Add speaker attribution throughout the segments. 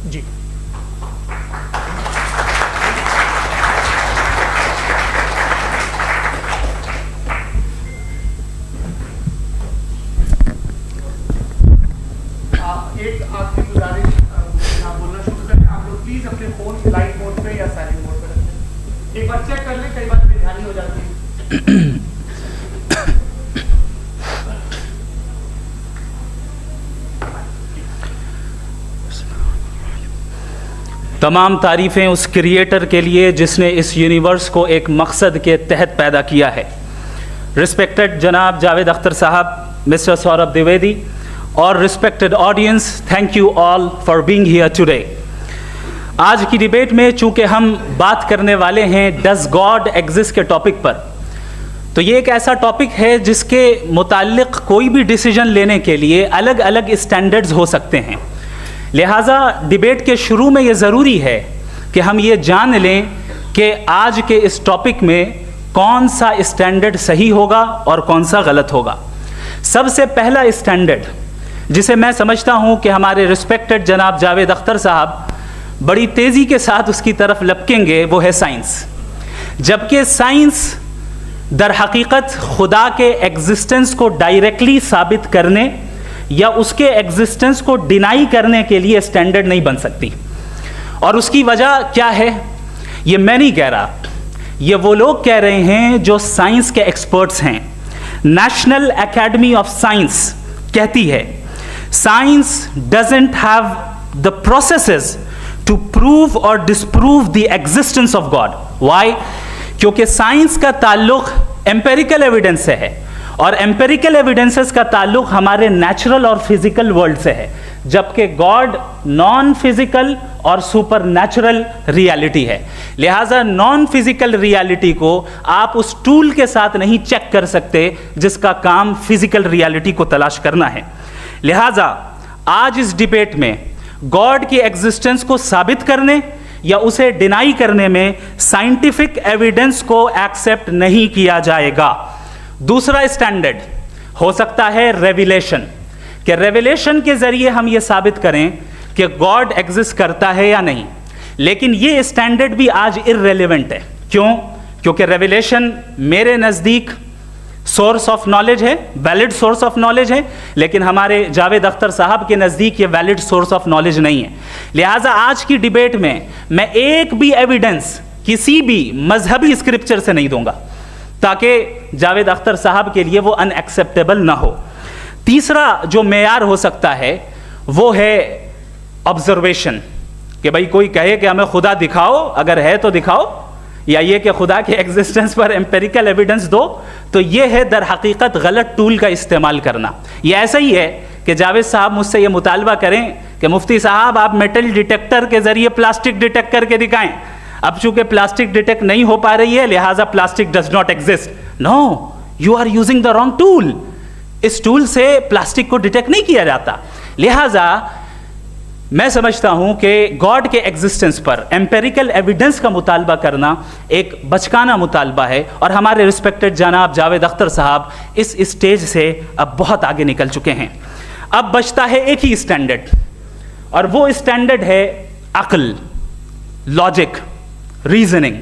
Speaker 1: जी।
Speaker 2: एक आखिरी गुजारिश, आप बोलना शुरू करें। आप लोग प्लीज अपने फोन फ्लाइट मोड पे या साइलेंट मोड पे रखें। एक बार चेक कर लें, कई बार बेध्यानी हो जाती है।
Speaker 3: तमाम तारीफ़ें उस क्रिएटर के लिए जिसने इस यूनिवर्स को एक मकसद के तहत पैदा किया है। रिस्पेक्टेड जनाब जावेद अख्तर साहब, मिस्टर सौरभ द्विवेदी और respected audience, thank you all for being here today. आज की डिबेट में चूंकि हम बात करने वाले हैं डज गॉड एग्जिस्ट के टॉपिक पर, तो ये एक ऐसा टॉपिक है जिसके मुताल्लिक कोई भी डिसीजन लेने के लिए अलग अलग स्टैंडर्ड्स हो सकते हैं। लिहाजा डिबेट के शुरू में ये ज़रूरी है कि हम ये जान लें कि आज के इस टॉपिक में कौन सा स्टैंडर्ड सही होगा और कौन सा गलत होगा। सबसे पहला स्टैंडर्ड जिसे मैं समझता हूँ कि हमारे रिस्पेक्टेड जनाब जावेद अख्तर साहब बड़ी तेज़ी के साथ उसकी तरफ लपकेंगे, वो है साइंस। जबकि साइंस दर हकीकत खुदा के एग्जिस्टेंस को डायरेक्टली साबित करने या उसके एग्जिस्टेंस को डिनाई करने के लिए स्टैंडर्ड नहीं बन सकती। और उसकी वजह क्या है, ये मैं नहीं कह रहा, ये वो लोग कह रहे हैं जो साइंस के एक्सपर्ट्स हैं। नेशनल एकेडमी ऑफ साइंस कहती है science doesn't have the processes to prove और disprove the existence of God. Why? क्योंकि साइंस का ताल्लुक एम्पेरिकल एविडेंस से है और एम्पेरिकल एविडेंसेस का ताल्लुक हमारे नेचुरल और फिजिकल वर्ल्ड से है, जबकि गॉड नॉन फिजिकल और सुपर नेचुरल रियलिटी है। लिहाजा नॉन फिजिकल रियलिटी को आप उस टूल के साथ नहीं चेक कर सकते जिसका काम फिजिकल रियलिटी को तलाश करना है। लिहाजा आज इस डिबेट में गॉड की एग्जिस्टेंस को साबित करने या उसे डिनाई करने में साइंटिफिक एविडेंस को एक्सेप्ट नहीं किया जाएगा। दूसरा स्टैंडर्ड हो सकता है रेविलेशन, कि रेविलेशन के जरिए हम ये साबित करें कि गॉड एग्जिस्ट करता है या नहीं। लेकिन ये स्टैंडर्ड भी आज इररेलेवेंट है। क्यों? क्योंकि रेविलेशन मेरे नज़दीक सोर्स ऑफ नॉलेज है, वैलिड सोर्स ऑफ नॉलेज है, लेकिन हमारे जावेद अख्तर साहब के नज़दीक ये वैलिड सोर्स ऑफ नॉलेज नहीं है। लिहाजा आज की डिबेट में मैं एक भी एविडेंस किसी भी मजहबी स्क्रिप्चर से नहीं दूंगा ताकि जावेद अख्तर साहब के लिए वो अनएक्सेप्टेबल ना हो। तीसरा जो मेयार हो सकता है वो है ऑब्जर्वेशन, कि भाई कोई कहे कि हमें खुदा दिखाओ, अगर है तो दिखाओ, या ये कि खुदा के एग्जिस्टेंस पर एम्पेरिकल एविडेंस दो, तो ये है दर हकीकत गलत टूल का इस्तेमाल करना। ये ऐसा ही है कि जावेद साहब मुझसे ये मुतालबा करें कि मुफ्ती साहब आप मेटल डिटेक्टर के जरिए प्लास्टिक डिटेक्ट करके दिखाएं। अब चूंकि प्लास्टिक डिटेक्ट नहीं हो पा रही है लिहाजा plastic does not exist. No, you are using the wrong tool. इस टूल से प्लास्टिक को डिटेक्ट नहीं किया जाता। लिहाजा मैं समझता हूं कि गॉड के एग्जिस्टेंस पर एम्पेरिकल एविडेंस का मुतालबा करना एक बचकाना मुतालबा है, और हमारे रिस्पेक्टेड जनाब जावेद अख्तर साहब इस स्टेज से अब बहुत आगे निकल चुके हैं। अब बचता है एक ही स्टैंडर्ड, और वो स्टैंडर्ड है अक्ल, लॉजिक, रीजनिंग।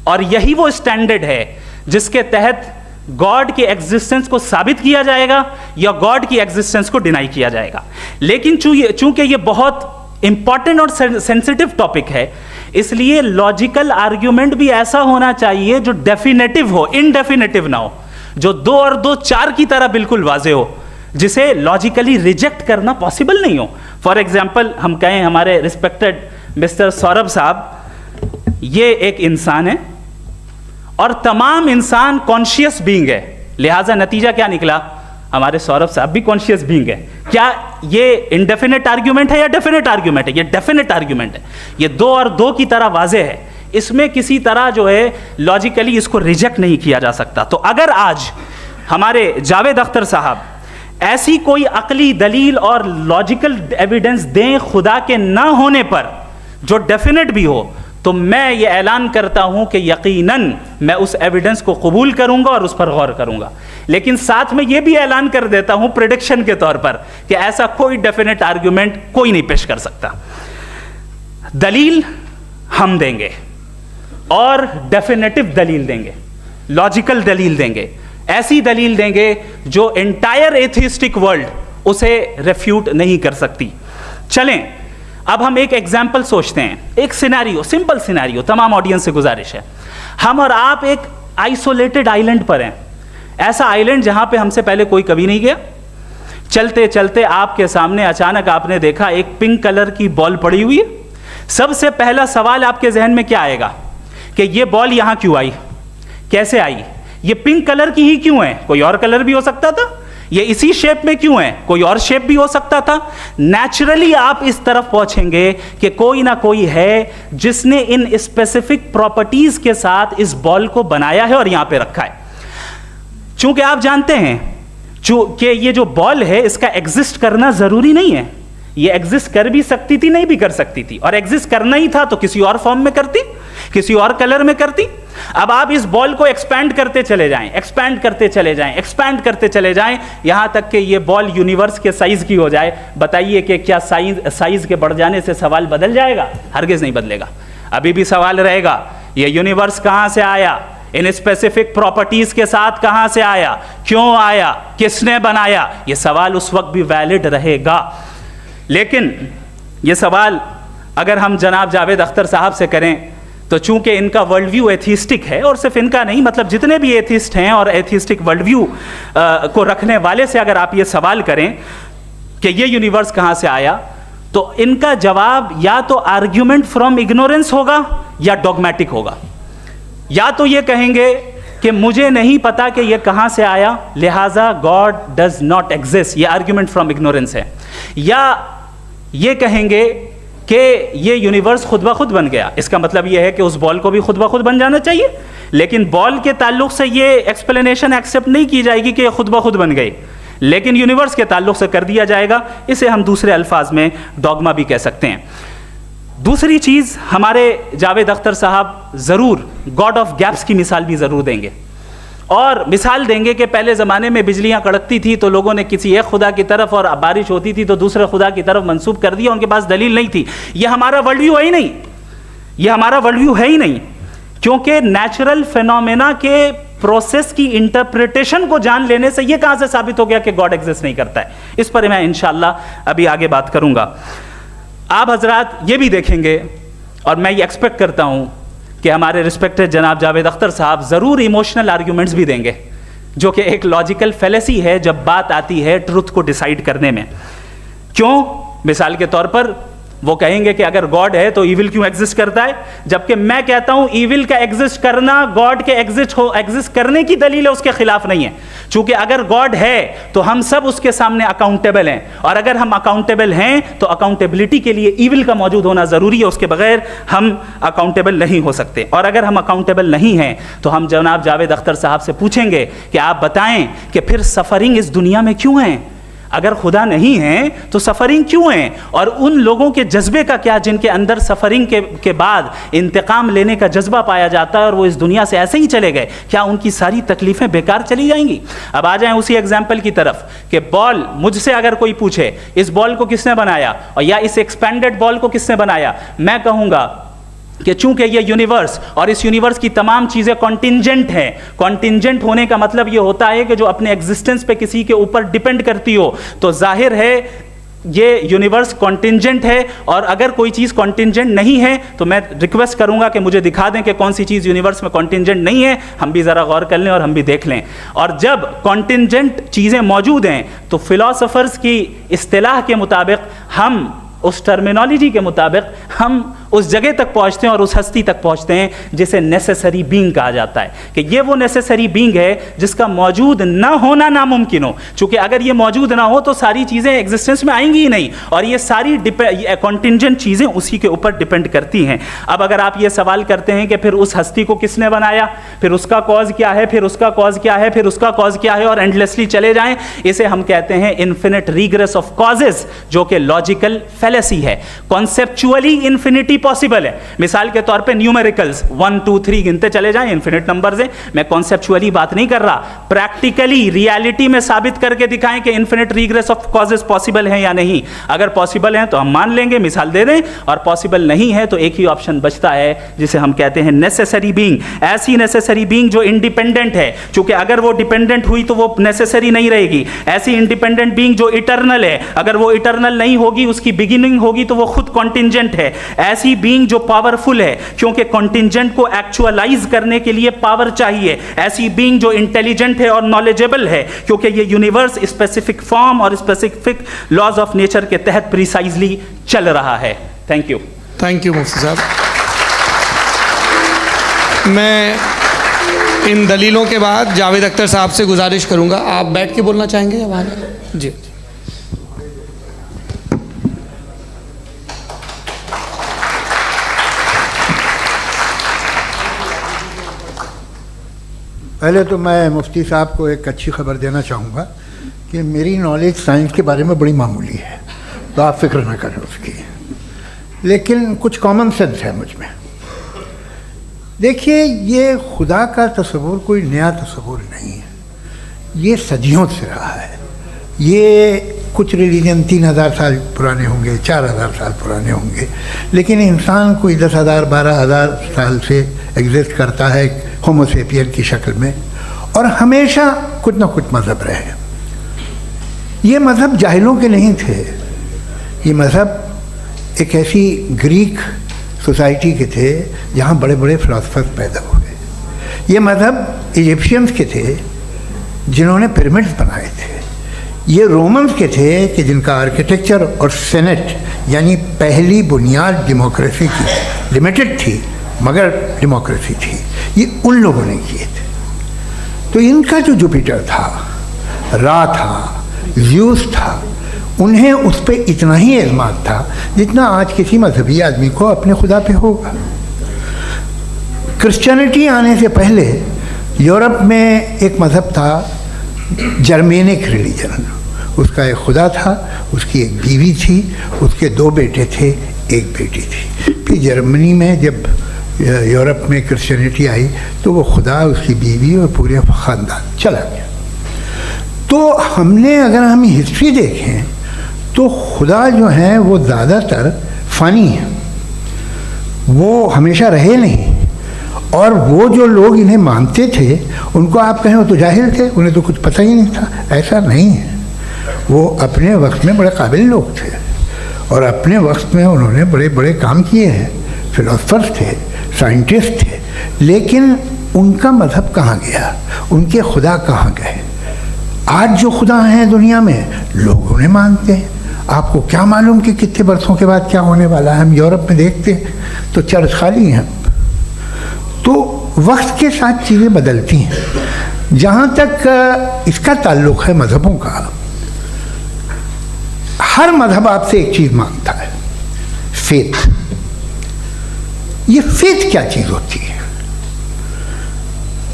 Speaker 3: और यही वो स्टैंडर्ड है जिसके तहत गॉड के एग्जिस्टेंस को साबित किया जाएगा या गॉड की एग्जिस्टेंस को डिनाई किया जाएगा। लेकिन चूंकि ये बहुत इंपॉर्टेंट और सेंसिटिव टॉपिक है, इसलिए लॉजिकल आर्ग्यूमेंट भी ऐसा होना चाहिए जो डेफिनेटिव हो, इनडेफिनेटिव ना हो, जो 2 और 2 4 की तरह बिल्कुल वाजे हो, जिसे लॉजिकली रिजेक्ट करना पॉसिबल नहीं हो। फॉर एग्जाम्पल हम कहें हमारे रिस्पेक्टेड मिस्टर सौरभ साहब ये एक इंसान है और तमाम इंसान कॉन्शियस बीइंग है, लिहाजा नतीजा क्या निकला, हमारे सौरभ साहब भी कॉन्शियस बीइंग है। क्या ये इनडेफिनेट आर्ग्यूमेंट है या डेफिनेट आर्ग्यूमेंट है? ये डेफिनेट आर्ग्यूमेंट है। ये 2 और 2 की तरह वाजे है, इसमें किसी तरह जो है लॉजिकली इसको रिजेक्ट नहीं किया जा सकता। तो अगर आज हमारे जावेद अख्तर साहब ऐसी कोई अकली दलील और लॉजिकल एविडेंस दें खुदा के ना होने पर जो डेफिनेट भी हो, तो मैं ये ऐलान करता हूं कि यकीनन मैं उस एविडेंस को कबूल करूंगा और उस पर गौर करूंगा। लेकिन साथ में ये भी ऐलान कर देता हूं प्रेडिक्शन के तौर पर कि ऐसा कोई डेफिनेट आर्ग्यूमेंट कोई नहीं पेश कर सकता। दलील हम देंगे और डेफिनेटिव दलील देंगे, लॉजिकल दलील देंगे, ऐसी दलील देंगे जो एंटायर एथिस्टिक वर्ल्ड उसे रेफ्यूट नहीं कर सकती। चलें अब हम एक एग्जाम्पल सोचते हैं, एक सिनेरियो, सिंपल सिनेरियो, तमाम ऑडियंस से गुजारिश है, हम और आप एक आइसोलेटेड आइलैंड पर हैं, ऐसा आइलैंड जहां पे हमसे पहले कोई कभी नहीं गया। चलते चलते आपके सामने अचानक आपने देखा एक पिंक कलर की बॉल पड़ी हुई है। सबसे पहला सवाल आपके जहन में क्या आएगा कि ये बॉल यहां क्यों आई, कैसे आई, ये पिंक कलर की ही क्यों है, कोई और कलर भी हो सकता था, ये इसी शेप में क्यों है, कोई और शेप भी हो सकता था। नेचुरली आप इस तरफ पहुंचेंगे कि कोई ना कोई है जिसने इन स्पेसिफिक प्रॉपर्टीज के साथ इस बॉल को बनाया है और यहां पे रखा है। चूंकि आप जानते हैं कि ये जो बॉल है इसका एग्जिस्ट करना जरूरी नहीं है, ये एग्जिस्ट कर भी सकती थी, नहीं भी कर सकती थी, और एग्जिस्ट करना ही था तो किसी और फॉर्म में करती, किसी और कलर में करती। अब आप इस बॉल को एक्सपैंड करते चले जाएं, एक्सपैंड करते चले जाएं, एक्सपैंड करते चले जाएं, यहां तक कि ये बॉल यूनिवर्स के साइज की हो जाए। बताइए कि क्या साइज के बढ़ जाने से सवाल बदल जाएगा? हरगिज नहीं बदलेगा। अभी भी सवाल रहेगा, ये यूनिवर्स कहां से आया, इन स्पेसिफिक प्रॉपर्टीज के साथ कहां से आया, क्यों आया, किसने बनाया, ये सवाल उस वक्त भी वैलिड रहेगा। लेकिन ये सवाल अगर हम जनाब जावेद अख्तर साहब से करें तो चूंकि इनका वर्ल्ड व्यू एथिस्टिक है, और सिर्फ इनका नहीं, मतलब जितने भी एथिस्ट हैं और एथिस्टिक वर्ल्ड व्यू को रखने वाले से अगर आप ये सवाल करें कि ये यूनिवर्स कहां से आया, तो इनका जवाब या तो आर्ग्यूमेंट फ्रॉम इग्नोरेंस होगा या डॉगमेटिक होगा। या तो ये कहेंगे कि मुझे नहीं पता कि ये कहां से आया, लिहाजा गॉड डज नॉट एग्जिस्ट, ये आर्ग्यूमेंट फ्रॉम इग्नोरेंस है, या ये कहेंगे कि ये यूनिवर्स खुद ब खुद बन गया। इसका मतलब ये है कि उस बॉल को भी खुद ब खुद बन जाना चाहिए, लेकिन बॉल के ताल्लुक से ये एक्सप्लेनेशन एक्सेप्ट नहीं की जाएगी कि ये खुद ब खुद बन गई, लेकिन यूनिवर्स के ताल्लुक से कर दिया जाएगा। इसे हम दूसरे अल्फाज में डॉगमा भी कह सकते हैं। दूसरी चीज़, हमारे जावेद अख्तर साहब ज़रूर गॉड ऑफ गैप्स की मिसाल भी ज़रूर देंगे, और मिसाल देंगे कि पहले ज़माने में बिजलियाँ कड़कती थी तो लोगों ने किसी एक खुदा की तरफ, और बारिश होती थी तो दूसरे खुदा की तरफ मंसूब कर दिया, उनके पास दलील नहीं थी। ये हमारा वर्ल्ड व्यू है ही नहीं, ये हमारा वर्ल्ड व्यू है ही नहीं, क्योंकि नेचुरल फिनोमेना के प्रोसेस की इंटरप्रिटेशन को जान लेने से ये कहाँ से साबित हो गया कि गॉड एग्जिस्ट नहीं करता है। इस पर मैं इंशाअल्लाह अभी आगे बात करूँगा। आप हजरात ये भी देखेंगे, और मैं ये एक्सपेक्ट करता हूँ कि हमारे रिस्पेक्टेड जनाब जावेद अख्तर साहब ज़रूर इमोशनल आर्ग्यूमेंट्स भी देंगे, जो कि एक लॉजिकल फैलेसी है जब बात आती है ट्रुथ को डिसाइड करने में। क्यों? मिसाल के तौर पर वो कहेंगे कि अगर गॉड है तो ईविल क्यों एग्जिस्ट करता है, जबकि मैं कहता हूं ईविल का एग्जिस्ट करना गॉड के एग्जिस्ट करने की दलील है, उसके खिलाफ नहीं है। चूंकि अगर गॉड है तो हम सब उसके सामने अकाउंटेबल हैं, और अगर हम अकाउंटेबल हैं तो अकाउंटेबिलिटी के लिए ईविल का मौजूद होना जरूरी है, उसके बगैर हम अकाउंटेबल नहीं हो सकते। और अगर हम अकाउंटेबल नहीं हैं तो हम जनाब जावेद अख्तर साहब से पूछेंगे कि आप बताएं कि फिर सफरिंग इस दुनिया में क्यों है? अगर खुदा नहीं है तो सफरिंग क्यों है? और उन लोगों के जज्बे का क्या जिनके अंदर सफरिंग के बाद इंतकाम लेने का जज्बा पाया जाता है और वो इस दुनिया से ऐसे ही चले गए, क्या उनकी सारी तकलीफें बेकार चली जाएंगी? अब आ जाएं उसी एग्जाम्पल की तरफ कि बॉल, मुझसे अगर कोई पूछे इस बॉल को किसने बनाया और या इस एक्सपेंडेड बॉल को किसने बनाया, मैं कहूँगा कि चूंकि ये यूनिवर्स और इस यूनिवर्स की तमाम चीज़ें कॉन्टिंजेंट हैं। कॉन्टिंजेंट होने का मतलब ये होता है कि जो अपने एग्जिस्टेंस पे किसी के ऊपर डिपेंड करती हो, तो जाहिर है ये यूनिवर्स कॉन्टिंजेंट है। और अगर कोई चीज़ कॉन्टिंजेंट नहीं है तो मैं रिक्वेस्ट करूंगा कि मुझे दिखा दें कि कौन सी चीज़ यूनिवर्स में कॉन्टिंजेंट नहीं है, हम भी ज़रा गौर कर लें और हम भी देख लें। और जब कॉन्टिंजेंट चीज़ें मौजूद हैं तो फिलोसोफर्स की इस्तिलाह के मुताबिक, हम उस टर्मिनोलॉजी के मुताबिक हम उस जगह तक पहुंचते हैं और उस हस्ती तक पहुंचते हैं जिसे नेसेसरी बीइंग कहा जाता है, कि ये वो नेसेसरी बीइंग है जिसका मौजूद ना होना नामुमकिन हो। चूंकि अगर ये मौजूद ना हो तो सारी चीज़ें एग्जिस्टेंस में आएंगी ही नहीं, और ये सारी कॉन्टिंजेंट चीज़ें उसी के ऊपर डिपेंड करती हैं। अब अगर आप ये सवाल करते हैं कि फिर उस हस्ती को किसने बनाया, फिर उसका कॉज क्या है, फिर उसका कॉज क्या है, फिर उसका कॉज क्या है, और एंडलेसली चले जाएं, इसे हम कहते हैं इन्फिनिट रिग्रेस ऑफ कॉजेस, जो कि लॉजिकल फैलेसी है। कॉन्सेप्चुअली इन्फिनिटी पॉसिबल है। मिसाल के तौर पे न्यूमेरिकल्स 1 2 3 गिनते चले जाएं, इन्फिनिट नंबर्स हैं। मैं कॉन्सेप्चुअली बात नहीं कर रहा, प्रैक्टिकली रियलिटी में साबित करके दिखाएं कि infinite regress of causes possible हैं या नहीं। अगर पॉसिबल हैं तो हम मान लेंगे, मिसाल दे दें, और पॉसिबल नहीं है तो एक ही ऑप्शन बचता है जिसे हम कहते हैं नेसेसरी बीइंग। ऐसी नेसेसरी बीइंग जो इंडिपेंडेंट है, क्योंकि अगर वो डिपेंडेंट हुई तो वो नेसेसरी नहीं रहेगी। ऐसी इंडिपेंडेंट बीइंग जो इटर्नल है, अगर वो इटर्नल नहीं होगी, उसकी बिगिनिंग होगी तो वो खुद कॉन्टिंजेंट है। ऐसी बीइंग जो पावरफुल है, क्योंकि कॉन्टिंजेंट को एक्चुअलाइज करने के लिए पावर चाहिए। ऐसी बीइंग जो इंटेलिजेंट है और नॉलेजेबल है, क्योंकि ये यूनिवर्स स्पेसिफिक फॉर्म और स्पेसिफिक लॉज ऑफ नेचर के तहत प्रिसाइजली चल रहा है। Thank you.
Speaker 2: थैंक यू मुफ्ती साहब। मैं इन दलीलों के बाद जावेद अख्तर साहब से गुजारिश करूंगा, आप बैठ के बोलना चाहेंगे या वहाँ? जी।
Speaker 1: पहले तो मैं मुफ्ती साहब को एक अच्छी खबर देना चाहूँगा कि मेरी नॉलेज साइंस के बारे में बड़ी मामूली है, तो आप फिक्र ना करें उसकी, लेकिन कुछ कॉमन सेंस है मुझ में। देखिए, ये खुदा का तस्वुर कोई नया तस्वुर नहीं है, ये सदियों से रहा है। ये कुछ रिलीजन 3000 साल पुराने होंगे, 4000 साल पुराने होंगे, लेकिन इंसान कोई 10,000 12,000 साल से एग्जिस्ट करता है होमोसेपियन की शक्ल में, और हमेशा कुछ ना कुछ मज़हब रहे। ये मज़हब जाहिलों के नहीं थे, ये मज़हब एक ऐसी ग्रीक सोसाइटी के थे जहाँ बड़े बड़े फिलोसफर्स पैदा हुए। ये मज़हब इजिप्शियंस के थे जिन्होंने पिरामिड्स बनाए थे। ये रोमन्स के थे कि जिनका आर्किटेक्चर और सेनेट यानी पहली बुनियाद डेमोक्रेसी की, लिमिटेड थी मगर डेमोक्रेसी थी, ये उन लोगों ने किए थे। तो इनका जो जुपिटर था, रा था, ज़्यूस था, उन्हें उस पर इतना ही एतमाद था जितना आज किसी मजहबी आदमी को अपने खुदा पे होगा। क्रिश्चियनिटी आने से पहले यूरोप में एक मज़हब था, जर्मेनिक रिलीजन। उसका एक खुदा था, उसकी एक बीवी थी, उसके 2 बेटे थे, एक बेटी थी। फिर जर्मनी में जब यूरोप में क्रिश्चियनिटी आई तो वो खुदा, उसकी बीवी और पूरे ख़ानदान चला गया। तो हमने, अगर हम हिस्ट्री देखें तो खुदा जो हैं वो ज़्यादातर फ़नी हैं, वो हमेशा रहे नहीं। और वो जो लोग इन्हें मानते थे उनको आप कहें वो तो जाहिल थे, उन्हें तो कुछ पता ही नहीं था, ऐसा नहीं है। वो अपने वक्त में बड़े काबिल लोग थे और अपने वक्त में उन्होंने बड़े बड़े काम किए हैं, फिलोसफर्स थे, साइंटिस्ट थे, लेकिन उनका मज़हब कहाँ गया, उनके खुदा कहाँ गए? आज जो खुदा हैं दुनिया में लोग उन्हें मानते हैं। आपको क्या मालूम कि कितने बरसों के बाद क्या होने वाला है? हम यूरोप में देखते हैं तो चर्च खाली हैं। तो वक्त के साथ चीज़ें बदलती हैं। जहाँ तक इसका ताल्लुक़ है मज़हबों का, हर मज़हब आपसे एक चीज़ मांगता है, फेथ। ये फेथ क्या चीज़ होती है?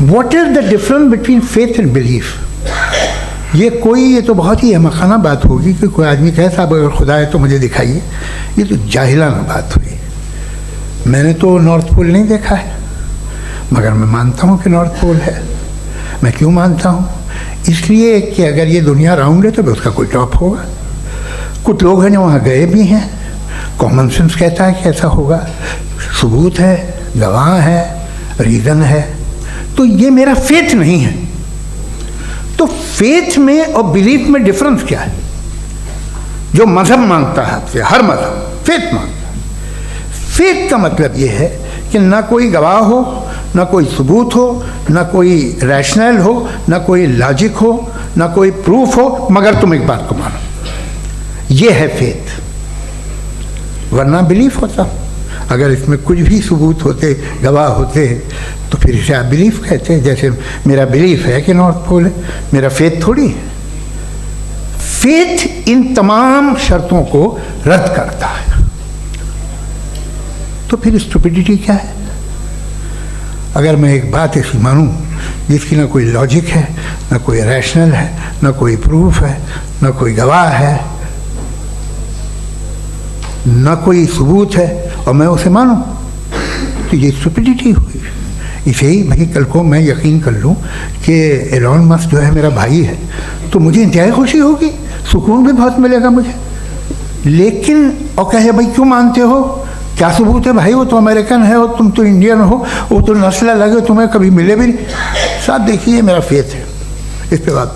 Speaker 1: What is the difference between faith and belief? ये तो बहुत ही अहमखाना बात होगी कि कोई आदमी कहे साहब अगर खुदा है तो मुझे दिखाइए। ये तो जाहिलाना बात हुई। मैंने तो नॉर्थ पोल नहीं देखा है, मगर मैं मानता हूँ कि नॉर्थ पोल है। मैं क्यों मानता हूँ? इसलिए कि अगर ये दुनिया राउंड है तो उसका कोई टॉप होगा। कुछ लोग हैं जो वहाँ गए भी हैं, कॉमन सेंस कहता है कि ऐसा होगा, सबूत है, गवाह है, रीज़न है। तो ये मेरा फेथ नहीं है। तो फेथ में और बिलीफ में डिफरेंस क्या है? जो मज़हब मांगता है आपसे, हर मज़हब फेथ मांगता है। फेथ का मतलब ये है कि ना कोई गवाह हो, ना कोई सबूत हो, ना कोई रैशनल हो, ना कोई लॉजिक हो, ना कोई प्रूफ हो, मगर तुम एक बात को मानो। ये है फेथ। वरना बिलीफ होता। अगर इसमें कुछ भी सबूत होते, गवाह होते, तो फिर इसे आप बिलीफ कहते हैं। जैसे मेरा बिलीफ है कि नॉर्थ पोल है, मेरा फेथ थोड़ी है। फेथ इन तमाम शर्तों को रद्द करता है। तो फिर स्टुपिडिटी क्या है? अगर मैं एक बात ऐसी मानूं जिसकी ना कोई लॉजिक है, ना कोई रैशनल है, ना कोई प्रूफ है, ना कोई गवाह है, न कोई सबूत है और मैं उसे मानूं, तो ये स्टुपिडिटी हुई। इसे ही भाई कल को मैं यकीन कर लूँ कि एलॉन मस्क जो है मेरा भाई है, तो मुझे इंतहाई खुशी होगी, सुकून भी बहुत मिलेगा मुझे। लेकिन और कहे भाई क्यों मानते हो, क्या सबूत है भाई, वो तो अमेरिकन है और तुम तो इंडियन हो, वो तो नस्ल अलग है, तुम्हें कभी मिले भी नहीं। साहब देखिए मेरा फेथ है, इस पे बात